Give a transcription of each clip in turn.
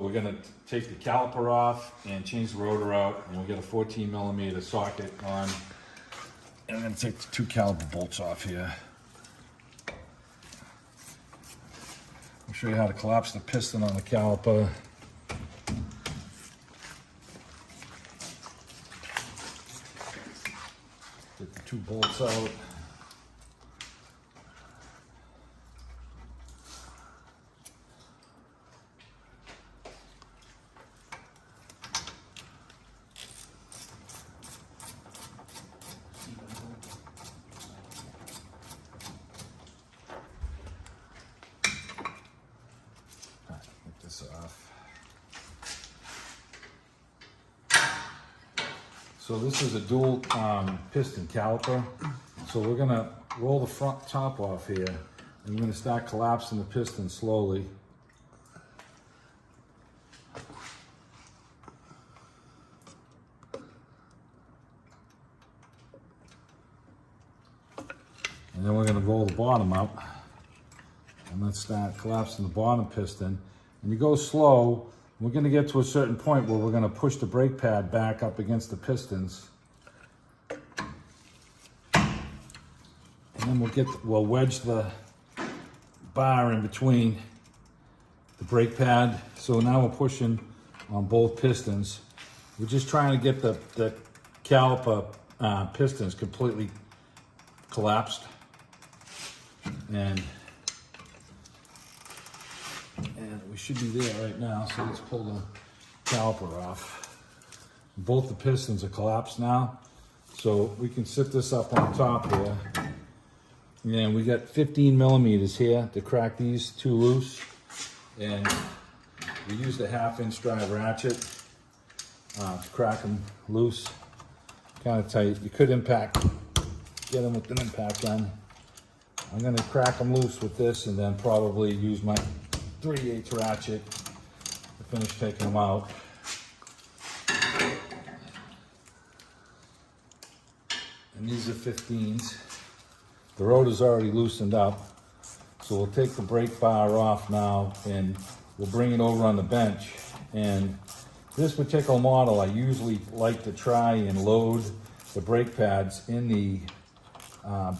we're gonna take the caliper off and change the rotor out, and we'll get a 14mm socket on. And I'm gonna take the 2 caliper bolts off here. I'll show you how to collapse the piston on the caliper. Get the 2 bolts out. Get this off. So this is a dual piston caliper. So we're gonna roll the front top off here, and we're gonna start collapsing the piston slowly. And then we're gonna roll the bottom up, and let's start collapsing the bottom piston. And you go slow. We're going to get to a certain point where we're going to push the brake pad back up against the pistons. And then we'll wedge the bar in between the brake pad. So now we're pushing on both pistons. We're just trying to get the caliper pistons completely collapsed. And we should be there right now, so let's pull the caliper off. Both the pistons are collapsed now, so we can sit this up on top here. And we got 15mm here to crack these 2 loose, and we used a 1/2" drive ratchet to crack them loose. Kind of tight. You could get them with an impact gun. I'm going to crack them loose with this, and then probably use my 3/8 ratchet to finish taking them out. And these are 15s. The rotor's already loosened up, so we'll take the brake bar off now, and we'll bring it over on the bench. And this particular model, I usually like to try and load the brake pads in the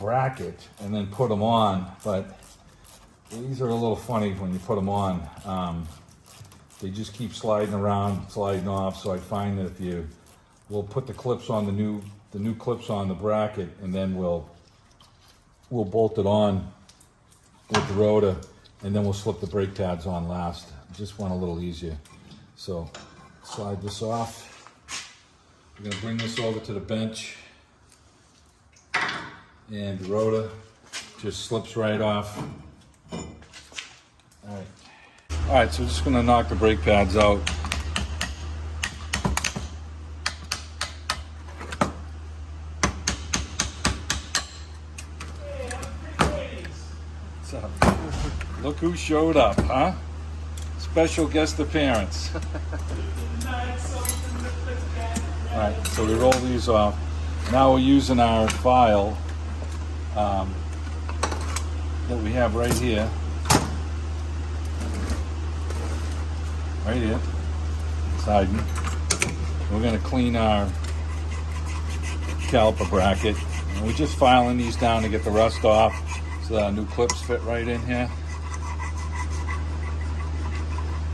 bracket and then put them on, but these are a little funny when you put them on. They just keep sliding around, sliding off. So I find that we'll put the clips on the new clips on the bracket, and then we'll bolt it on with the rotor, and then we'll slip the brake pads on last. Just went a little easier. So slide this off. We're gonna bring this over to the bench, and the rotor just slips right off. All right, so we're just gonna knock the brake pads out. What's up? Look who showed up, huh? Special guest appearance. All right, so we roll these off. Now we're using our file that we have right here. Right here, siding. We're going to clean our caliper bracket, and we're just filing these down to get the rust off, so that our new clips fit right in here.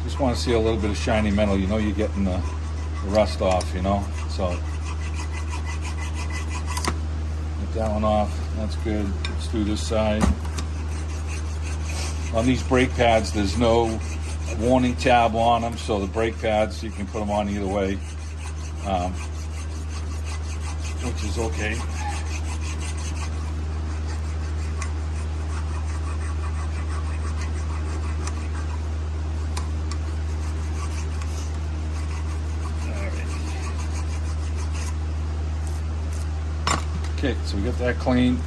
Just want to see a little bit of shiny metal. You know, you're getting the rust off. You know, so get that one off. That's good. Let's do this side. On these brake pads, there's no warning tab on them, so the brake pads, you can put them on either way, which is okay. Okay, so we get that clean.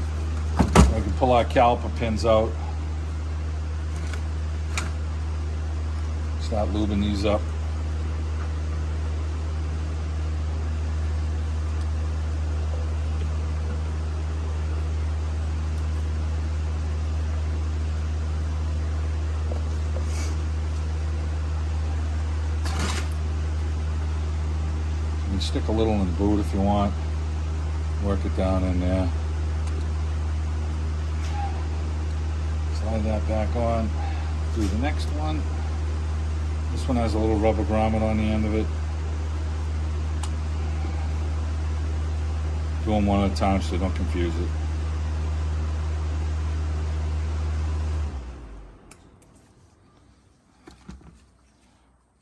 We can pull our caliper pins out. Start lubing these up. can stick a little in the boot if you want. Work it down in there. Slide that back on. Do the next one. This one has a little rubber grommet on the end of it. Do them one at a time so don't confuse it.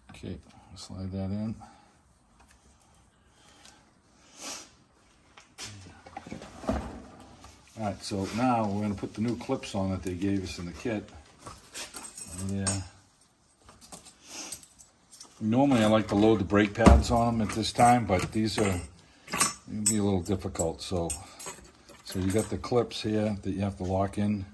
Okay, slide that in. All right, so now we're going to put the new clips on that they gave us in the kit. Yeah. Normally I like to load the brake pads on them at this time, but these are going to be a little difficult. So you got the clips here that you have to lock in.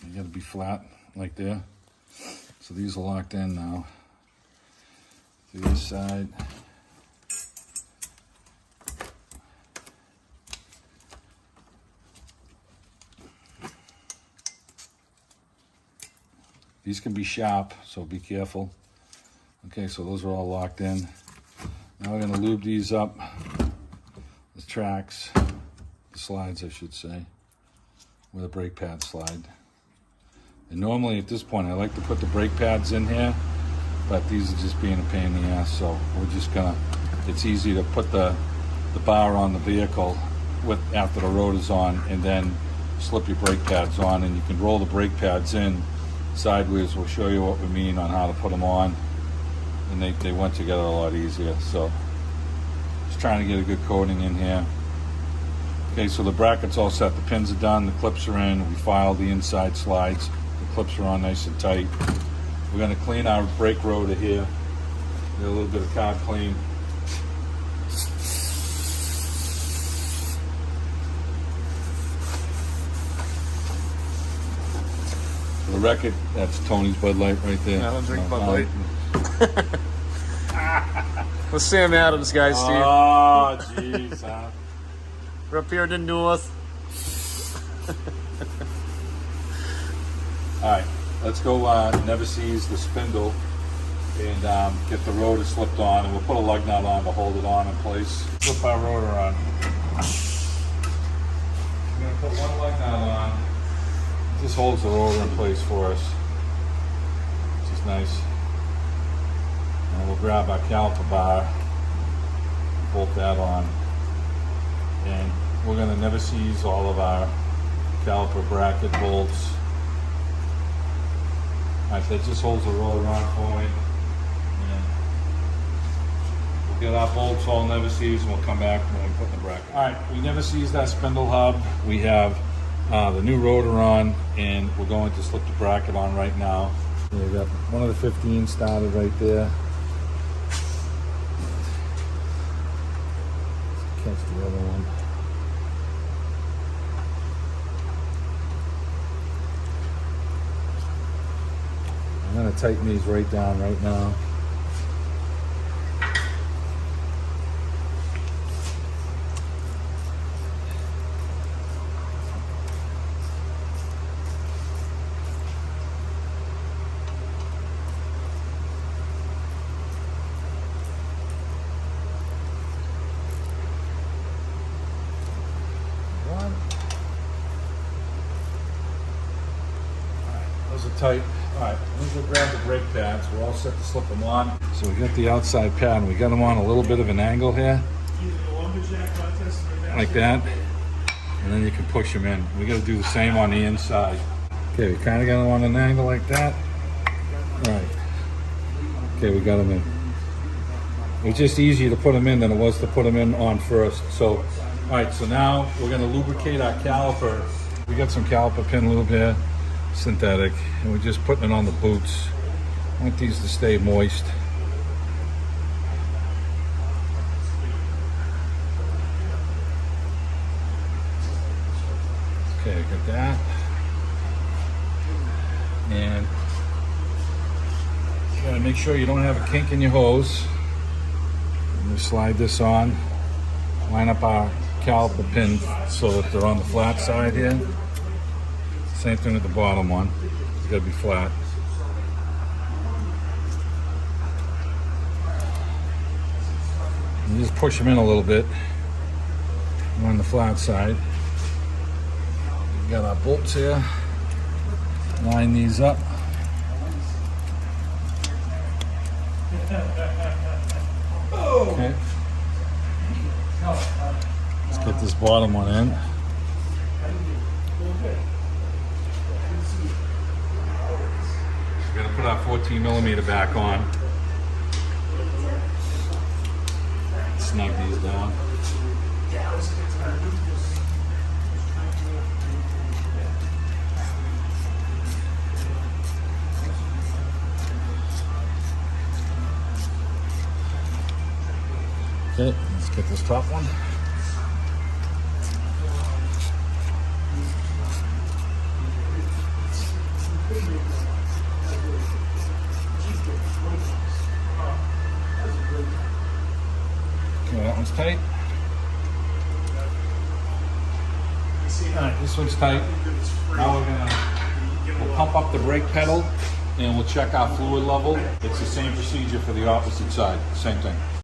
You got to be flat like there. So these are locked in now. To this side. These can be sharp, so be careful. Okay, so those are all locked in. Now we're gonna lube these up, the tracks, the slides I should say, where the brake pads slide. And normally at this point I like to put the brake pads in here, but these are just being a pain in the ass, so we're just gonna, it's easy to put the bar on the vehicle after the rotor's on, and then slip your brake pads on, and you can roll the brake pads in sideways. We'll show you what we mean on how to put them on, and they went together a lot easier. So just trying to get a good coating in here. Okay, so the bracket's all set, the pins are done, the clips are in, we filed the inside slides, the clips are on nice and tight. We're going to clean our brake rotor here, get a little bit of carb clean. The record, that's Tony's Bud Light right there. I don't drink Bud Light. Let's Sam Adams, guys, Steve. Oh, jeez, huh? We're up here in the north. All right, let's go never seize the spindle and get the rotor slipped on, and we'll put a lug nut on to hold it on in place. Flip our rotor on. We're gonna put one lug nut on. This holds the rotor in place for us, which is nice. And we'll grab our caliper bar, bolt that on, and we're going to never seize all of our caliper bracket bolts. All right, that just holds the rotor on for me. And we'll get our bolts all never seized, and we'll come back when we put the bracket. All right, we never seized that spindle hub. We have the new rotor on, and we're going to slip the bracket on right now. We got one of the 15 started right there. Let's catch the other one. I'm going to tighten these right down right now. Those are tight. All right, let's go grab the brake pads. We're all set to slip them on. So we got the outside pad, and we got them on a little bit of an angle here, like that, and then you can push them in. We got to do the same on the inside. Okay, we kind of got them on an angle like that. All right. Okay, we got them in. It was just easier to put them in than it was to put them in on first. So, all right, so now we're going to lubricate our caliper. We got some caliper pin lube here, synthetic, and we're just putting it on the boots. I want these to stay moist. Okay, got that. And you gotta make sure you don't have a kink in your hose. We slide this on, line up our caliper pin so that they're on the flat side here. Same thing with the bottom one. It's gotta be flat. You just push them in a little bit on the flat side. We got our bolts here. Line these up. Okay. Let's get this bottom one in. We're gonna put our 14 millimeter back on. Snug these down. Okay, let's get this top one. Okay, that one's tight. Alright, this one's tight. Now we'll pump up the brake pedal and we'll check our fluid level. It's the same procedure for the opposite side, same thing.